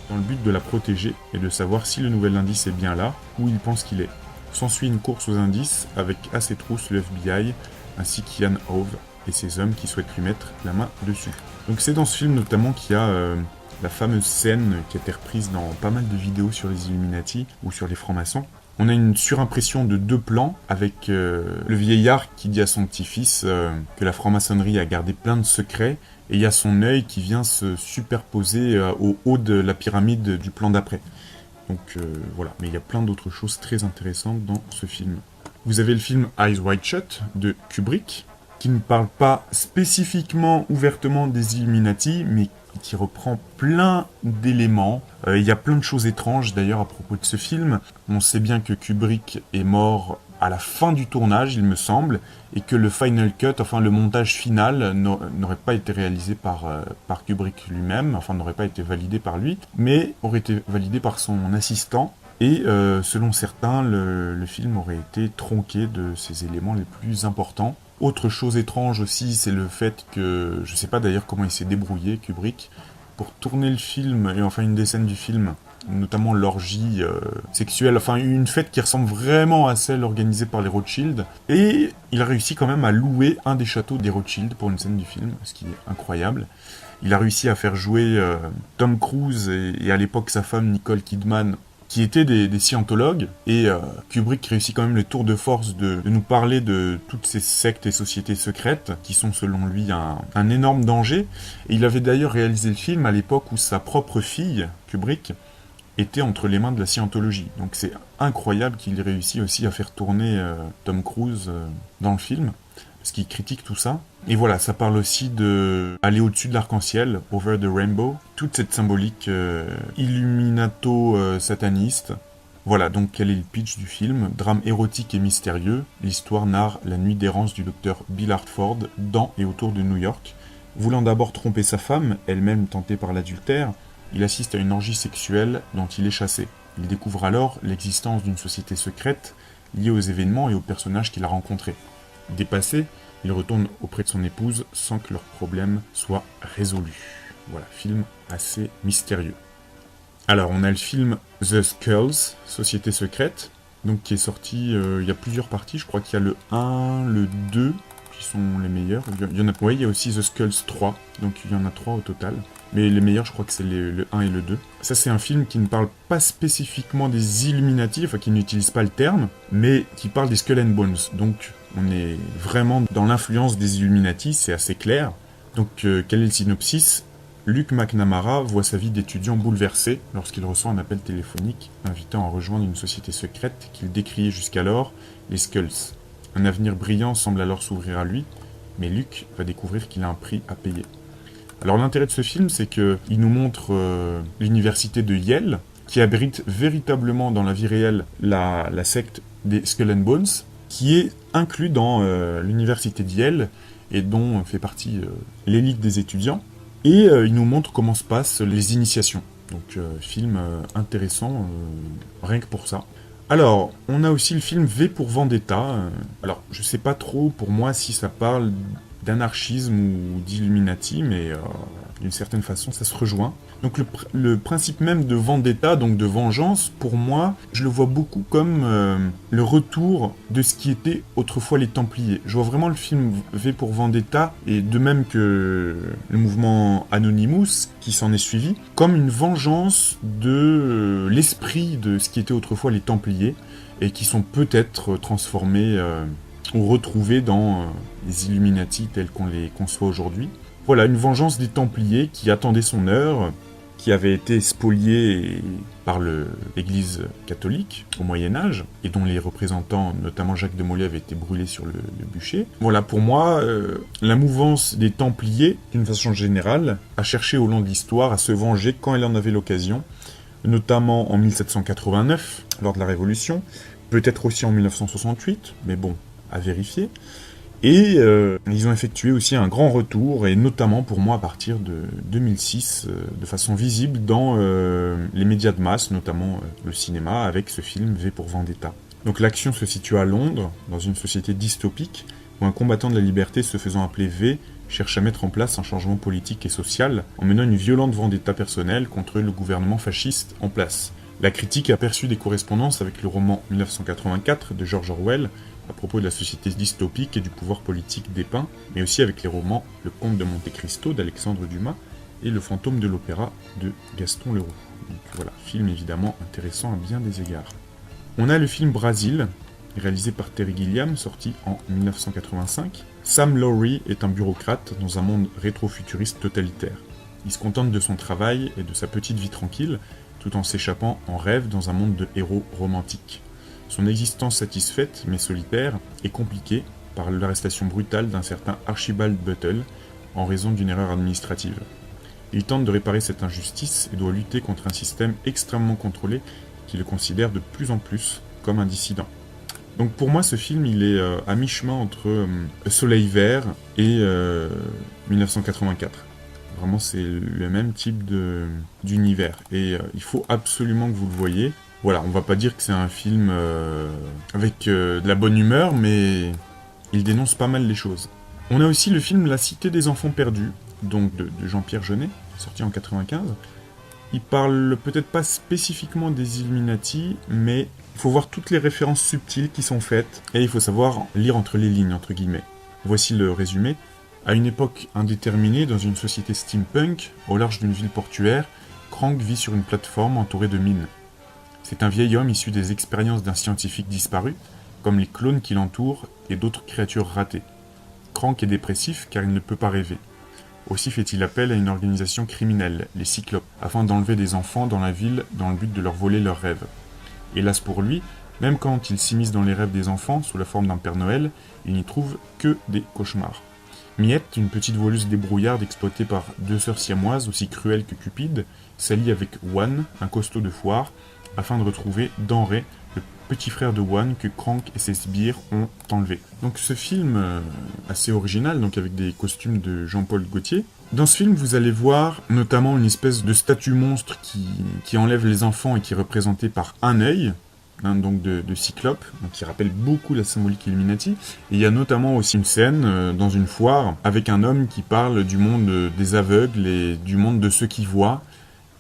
dans le but de la protéger et de savoir si le nouvel indice est bien là, où il pense qu'il est. S'ensuit une course aux indices avec à ses trousses le FBI, ainsi qu'Ian Hove et ses hommes qui souhaitent lui mettre la main dessus. Donc c'est dans ce film notamment qu'il y a la fameuse scène qui a été reprise dans pas mal de vidéos sur les Illuminati ou sur les francs-maçons. On a une surimpression de 2 plans avec le vieillard qui dit à son petit-fils que la franc-maçonnerie a gardé plein de secrets, et il y a son œil qui vient se superposer au haut de la pyramide du plan d'après. Donc voilà, mais il y a plein d'autres choses très intéressantes dans ce film. Vous avez le film Eyes Wide Shut de Kubrick, qui ne parle pas spécifiquement, ouvertement des Illuminati, mais qui reprend plein d'éléments. Il y a plein de choses étranges d'ailleurs à propos de ce film. On sait bien que Kubrick est mort à la fin du tournage, il me semble, et que le final cut, enfin le montage final, n'aurait pas été réalisé par Kubrick lui-même, enfin n'aurait pas été validé par lui, mais aurait été validé par son assistant. Et selon certains, le film aurait été tronqué de ses éléments les plus importants. Autre chose étrange aussi, c'est le fait que, je sais pas d'ailleurs comment il s'est débrouillé, Kubrick, pour tourner le film, et enfin une des scènes du film, notamment l'orgie sexuelle, enfin une fête qui ressemble vraiment à celle organisée par les Rothschild, et il a réussi quand même à louer un des châteaux des Rothschild pour une scène du film, ce qui est incroyable. Il a réussi à faire jouer Tom Cruise et à l'époque sa femme Nicole Kidman, qui étaient des scientologues, et Kubrick réussit quand même le tour de force de nous parler de toutes ces sectes et sociétés secrètes, qui sont selon lui un énorme danger. Et il avait d'ailleurs réalisé le film à l'époque où sa propre fille, Kubrick, était entre les mains de la scientologie. Donc c'est incroyable qu'il ait réussi aussi à faire tourner Tom Cruise dans le film, parce qu'il critique tout ça. Et voilà, ça parle aussi de aller au-dessus de l'arc-en-ciel, over the rainbow, toute cette symbolique illuminato-sataniste. Voilà, donc quel est le pitch du film? Drame érotique et mystérieux, l'histoire narre la nuit d'errance du docteur Bill Hartford dans et autour de New York. Voulant d'abord tromper sa femme, elle-même tentée par l'adultère, il assiste à une orgie sexuelle dont il est chassé. Il découvre alors l'existence d'une société secrète liée aux événements et aux personnages qu'il a rencontrés. Dépassé, il retourne auprès de son épouse sans que leur problème soit résolu. Voilà, film assez mystérieux. Alors, on a le film The Skulls, Société secrète, donc qui est sorti, il y a plusieurs parties, je crois qu'il y a le 1, le 2, qui sont les meilleurs. Il y en a, ouais, il y a aussi The Skulls 3, donc il y en a 3 au total. Mais les meilleurs, je crois que c'est le 1 et le 2. Ça, c'est un film qui ne parle pas spécifiquement des Illuminati, enfin qui n'utilise pas le terme, mais qui parle des Skull and Bones. Donc, on est vraiment dans l'influence des Illuminati, c'est assez clair. Donc, quel est le synopsis? Luke McNamara voit sa vie d'étudiant bouleversée lorsqu'il reçoit un appel téléphonique invitant à rejoindre une société secrète qu'il décriait jusqu'alors, les Skulls. Un avenir brillant semble alors s'ouvrir à lui, mais Luke va découvrir qu'il a un prix à payer. Alors l'intérêt de ce film, c'est qu'il nous montre l'université de Yale, qui abrite véritablement dans la vie réelle la secte des Skull and Bones, qui est inclus dans l'université de Yale, et dont fait partie l'élite des étudiants. Et il nous montre comment se passent les initiations. Donc film intéressant, rien que pour ça. Alors, on a aussi le film V pour Vendetta. Alors, je sais pas trop pour moi si ça parle d'anarchisme ou d'Illuminati, mais d'une certaine façon, ça se rejoint. Donc le principe même de vendetta, donc de vengeance, pour moi, je le vois beaucoup comme le retour de ce qui était autrefois les Templiers. Je vois vraiment le film V pour Vendetta, et de même que le mouvement Anonymous, qui s'en est suivi, comme une vengeance de l'esprit de ce qui était autrefois les Templiers, et qui sont peut-être transformés ou retrouvés dans les Illuminati tels qu'on les conçoit aujourd'hui. Voilà, une vengeance des Templiers qui attendait son heure, qui avait été spoliée par l'Église catholique au Moyen-Âge, et dont les représentants, notamment Jacques de Molay, avaient été brûlés sur le bûcher. Voilà, pour moi, la mouvance des Templiers, d'une façon générale, a cherché au long de l'histoire à se venger quand elle en avait l'occasion, notamment en 1789, lors de la Révolution, peut-être aussi en 1968, mais bon, à vérifier. Et ils ont effectué aussi un grand retour, et notamment pour moi à partir de 2006, de façon visible dans les médias de masse, notamment le cinéma, avec ce film V pour Vendetta. Donc l'action se situe à Londres, dans une société dystopique, où un combattant de la liberté se faisant appeler V cherche à mettre en place un changement politique et social en menant une violente vendetta personnelle contre le gouvernement fasciste en place. La critique a perçu des correspondances avec le roman 1984 de George Orwell à propos de la société dystopique et du pouvoir politique dépeint, mais aussi avec les romans Le Comte de Monte Cristo d'Alexandre Dumas et Le Fantôme de l'Opéra de Gaston Leroux. Donc voilà, film évidemment intéressant à bien des égards. On a le film Brasil, réalisé par Terry Gilliam, sorti en 1985. Sam Lowry est un bureaucrate dans un monde rétro-futuriste totalitaire. Il se contente de son travail et de sa petite vie tranquille, tout en s'échappant en rêve dans un monde de héros romantiques. Son existence satisfaite, mais solitaire, est compliquée par l'arrestation brutale d'un certain Archibald Buttle en raison d'une erreur administrative. Il tente de réparer cette injustice et doit lutter contre un système extrêmement contrôlé qui le considère de plus en plus comme un dissident. Donc pour moi, ce film, il est à mi-chemin entre Soleil Vert et 1984. Vraiment, c'est le même type d'univers. Et il faut absolument que vous le voyez. Voilà, on va pas dire que c'est un film avec de la bonne humeur, mais il dénonce pas mal les choses. On a aussi le film La Cité des Enfants Perdus, donc de Jean-Pierre Jeunet, sorti en 95. Il parle peut-être pas spécifiquement des Illuminati, mais il faut voir toutes les références subtiles qui sont faites, et il faut savoir lire entre les lignes, entre guillemets. Voici le résumé. À une époque indéterminée, dans une société steampunk, au large d'une ville portuaire, Crank vit sur une plateforme entourée de mines. C'est un vieil homme issu des expériences d'un scientifique disparu, comme les clones qui l'entourent et d'autres créatures ratées. Crank est dépressif car il ne peut pas rêver. Aussi fait-il appel à une organisation criminelle, les Cyclopes, afin d'enlever des enfants dans la ville dans le but de leur voler leurs rêves. Hélas pour lui, même quand il s'immisce dans les rêves des enfants sous la forme d'un Père Noël, il n'y trouve que des cauchemars. Miette, une petite voleuse débrouillarde exploitée par deux sœurs siamoises aussi cruelles que cupides, s'allie avec Wan, un costaud de foire, afin de retrouver Denré, le petit frère de Wan que Crank et ses sbires ont enlevé. Donc ce film assez original, donc avec des costumes de Jean-Paul Gaultier. Dans ce film, vous allez voir notamment une espèce de statue monstre qui enlève les enfants et qui est représentée par un œil, donc de Cyclope, donc qui rappelle beaucoup la symbolique Illuminati. Et il y a notamment aussi une scène dans une foire avec un homme qui parle du monde des aveugles et du monde de ceux qui voient,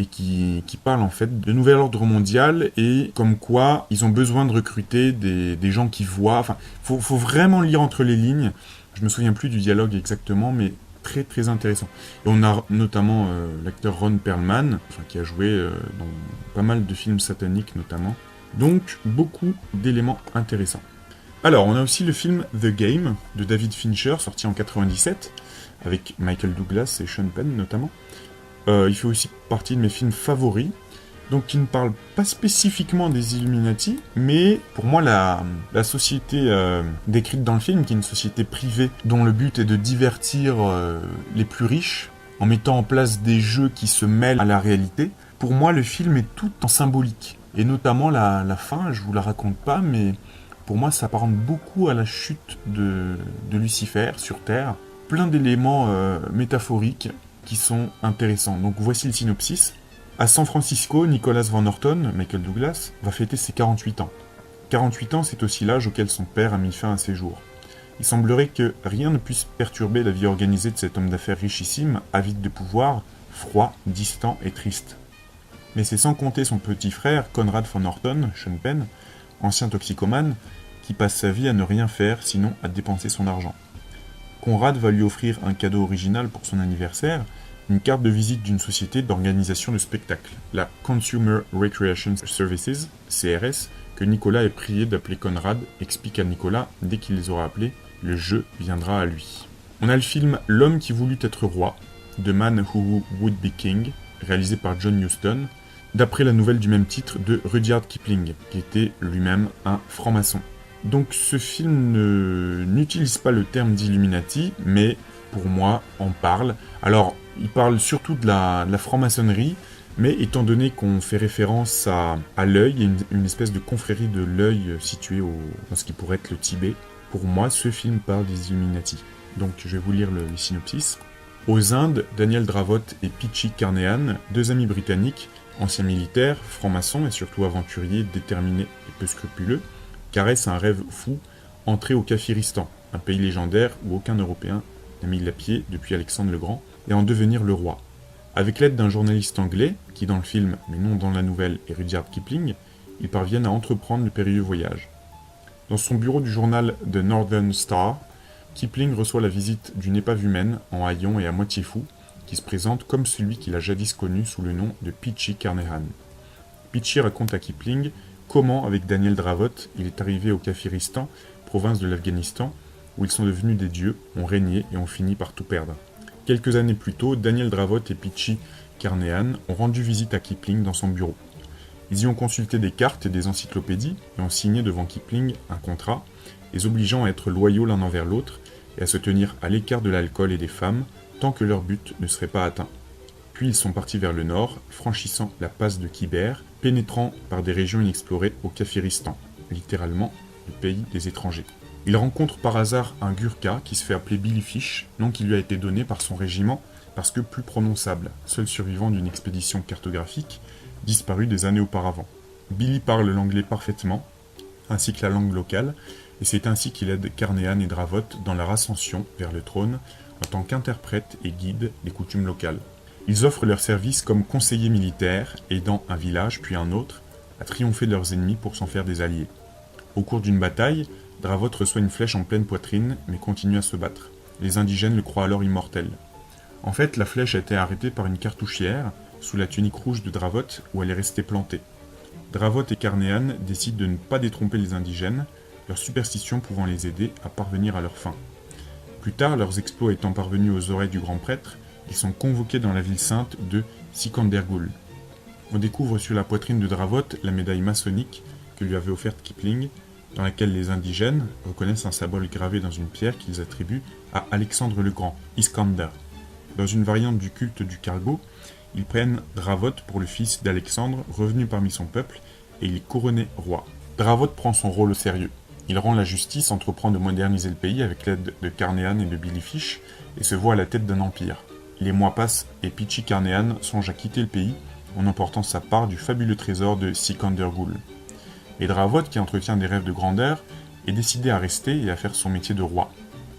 et qui parle en fait de nouvel ordre mondial et comme quoi ils ont besoin de recruter des gens qui voient. Enfin, faut vraiment lire entre les lignes. Je me souviens plus du dialogue exactement, mais très très intéressant. Et on a notamment l'acteur Ron Perlman, qui a joué dans pas mal de films sataniques notamment. Donc beaucoup d'éléments intéressants. Alors on a aussi le film The Game de David Fincher, sorti en 97, avec Michael Douglas et Sean Penn notamment. Il fait aussi partie de mes films favoris, donc qui ne parle pas spécifiquement des Illuminati, mais pour moi la société décrite dans le film, qui est une société privée dont le but est de divertir les plus riches, en mettant en place des jeux qui se mêlent à la réalité, pour moi le film est tout en symbolique, et notamment la fin, je vous la raconte pas, mais pour moi ça s'apparente beaucoup à la chute de Lucifer sur Terre, plein d'éléments métaphoriques qui sont intéressants. Donc voici le synopsis. À San Francisco, Nicholas Van Orton, Michael Douglas, va fêter ses 48 ans. 48 ans, c'est aussi l'âge auquel son père a mis fin à ses jours. Il semblerait que rien ne puisse perturber la vie organisée de cet homme d'affaires richissime, avide de pouvoir, froid, distant et triste. Mais c'est sans compter son petit frère, Conrad Van Orton, Sean Penn, ancien toxicomane, qui passe sa vie à ne rien faire sinon à dépenser son argent. Conrad va lui offrir un cadeau original pour son anniversaire, une carte de visite d'une société d'organisation de spectacles, la Consumer Recreation Services, CRS, que Nicolas est prié d'appeler Conrad, explique à Nicolas, dès qu'il les aura appelés, le jeu viendra à lui. On a le film L'homme qui voulut être roi, The Man Who Would Be King, réalisé par John Huston, d'après la nouvelle du même titre de Rudyard Kipling, qui était lui-même un franc-maçon. Donc ce film n'utilise pas le terme d'Illuminati, mais pour moi, on parle. Alors, il parle surtout de la franc-maçonnerie, mais étant donné qu'on fait référence à l'œil, il y a une espèce de confrérie de l'œil située dans ce qui pourrait être le Tibet, pour moi, ce film parle des Illuminati. Donc je vais vous lire le synopsis. Aux Indes, Daniel Dravot et Pitchy Carnehan, deux amis britanniques, anciens militaires, francs-maçons et surtout aventuriers déterminés et peu scrupuleux, caressent un rêve fou, entrer au Kafiristan, un pays légendaire où aucun Européen a mis la pied depuis Alexandre le Grand, et en devenir le roi. Avec l'aide d'un journaliste anglais, qui dans le film, mais non dans la nouvelle, est Rudyard Kipling, ils parviennent à entreprendre le périlleux voyage. Dans son bureau du journal The Northern Star, Kipling reçoit la visite d'une épave humaine, en haillons et à moitié fou, qui se présente comme celui qu'il a jadis connu sous le nom de Peechy Carnahan. Peechy raconte à Kipling comment, avec Daniel Dravot, il est arrivé au Kafiristan, province de l'Afghanistan, où ils sont devenus des dieux, ont régné et ont fini par tout perdre. Quelques années plus tôt, Daniel Dravot et Peechy Carnahan ont rendu visite à Kipling dans son bureau. Ils y ont consulté des cartes et des encyclopédies et ont signé devant Kipling un contrat, les obligeant à être loyaux l'un envers l'autre et à se tenir à l'écart de l'alcool et des femmes tant que leur but ne serait pas atteint. Puis ils sont partis vers le nord, franchissant la passe de Khyber, pénétrant par des régions inexplorées au Kafiristan, littéralement le pays des étrangers. Ils rencontrent par hasard un Gurkha qui se fait appeler Billy Fish, nom qui lui a été donné par son régiment parce que plus prononçable, seul survivant d'une expédition cartographique disparue des années auparavant. Billy parle l'anglais parfaitement, ainsi que la langue locale, et c'est ainsi qu'il aide Carnahan et Dravot dans leur ascension vers le trône en tant qu'interprète et guide des coutumes locales. Ils offrent leurs services comme conseillers militaires, aidant un village puis un autre à triompher de leurs ennemis pour s'en faire des alliés. Au cours d'une bataille, Dravot reçoit une flèche en pleine poitrine, mais continue à se battre. Les indigènes le croient alors immortel. En fait, la flèche a été arrêtée par une cartouchière, sous la tunique rouge de Dravot, où elle est restée plantée. Dravot et Carnahan décident de ne pas détromper les indigènes, leur superstition pouvant les aider à parvenir à leur fin. Plus tard, leurs exploits étant parvenus aux oreilles du grand prêtre, ils sont convoqués dans la ville sainte de Sikandergul. On découvre sur la poitrine de Dravot la médaille maçonnique que lui avait offerte Kipling, dans laquelle les indigènes reconnaissent un symbole gravé dans une pierre qu'ils attribuent à Alexandre le Grand, Iskander. Dans une variante du culte du cargo, ils prennent Dravot pour le fils d'Alexandre, revenu parmi son peuple, et il est couronné roi. Dravot prend son rôle au sérieux. Il rend la justice, entreprend de moderniser le pays avec l'aide de Carnahan et de Billy Fish, et se voit à la tête d'un empire. Les mois passent et Peechy Carnahan songe à quitter le pays en emportant sa part du fabuleux trésor de Sikandergul. Et Dravot, qui entretient des rêves de grandeur, est décidé à rester et à faire son métier de roi.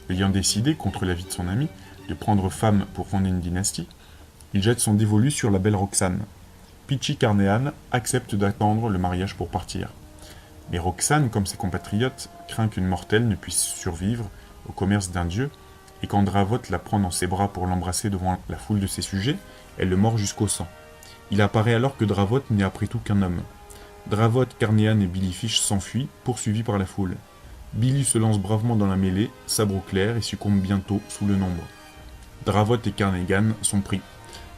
Ayant décidé, contre l'avis de son ami, de prendre femme pour fonder une dynastie, il jette son dévolu sur la belle Roxane. Peechy Carnahan accepte d'attendre le mariage pour partir. Mais Roxane, comme ses compatriotes, craint qu'une mortelle ne puisse survivre au commerce d'un dieu, et quand Dravot la prend dans ses bras pour l'embrasser devant la foule de ses sujets, elle le mord jusqu'au sang. Il apparaît alors que Dravot n'est après tout qu'un homme. Dravot, Carnahan et Billy Fish s'enfuient, poursuivis par la foule. Billy se lance bravement dans la mêlée, sabre au clair, et succombe bientôt sous le nombre. Dravot et Carnahan sont pris.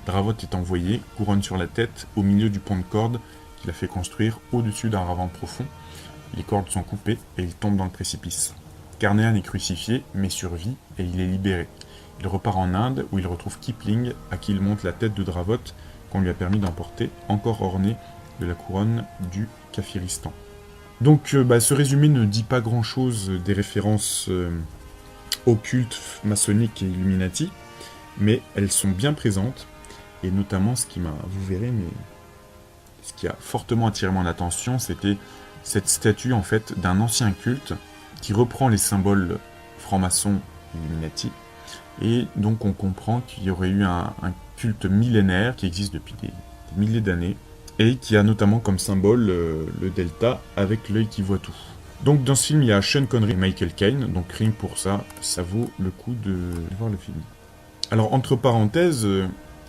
Dravot est envoyé, couronne sur la tête, au milieu du pont de cordes qu'il a fait construire au-dessus d'un ravin profond. Les cordes sont coupées et il tombe dans le précipice. Carnahan est crucifié, mais survit et il est libéré. Il repart en Inde où il retrouve Kipling, à qui il montre la tête de Dravot qu'on lui a permis d'emporter, encore ornée de la couronne du Kafiristan. Donc ce résumé ne dit pas grand-chose des références occultes, maçonniques et Illuminati, mais elles sont bien présentes, et notamment vous verrez, mais ce qui a fortement attiré mon attention, c'était cette statue en fait d'un ancien culte qui reprend les symboles francs-maçons Illuminati, et donc on comprend qu'il y aurait eu un culte millénaire qui existe depuis des milliers d'années, et qui a notamment comme symbole le delta avec l'œil qui voit tout. Donc dans ce film, il y a Sean Connery et Michael Caine, donc rien que pour ça, ça vaut le coup de voir le film. Alors entre parenthèses,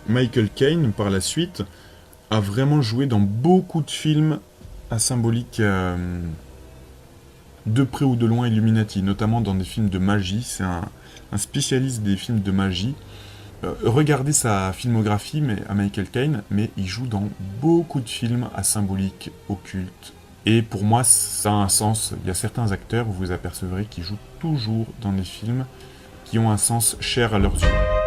Michael Caine, par la suite, a vraiment joué dans beaucoup de films à symbolique de près ou de loin Illuminati, notamment dans des films de magie. C'est un spécialiste des films de magie. Regardez sa filmographie à Michael Caine, mais il joue dans beaucoup de films à symbolique occulte. Et pour moi, ça a un sens. Il y a certains acteurs, vous apercevrez, qui jouent toujours dans des films qui ont un sens cher à leurs yeux.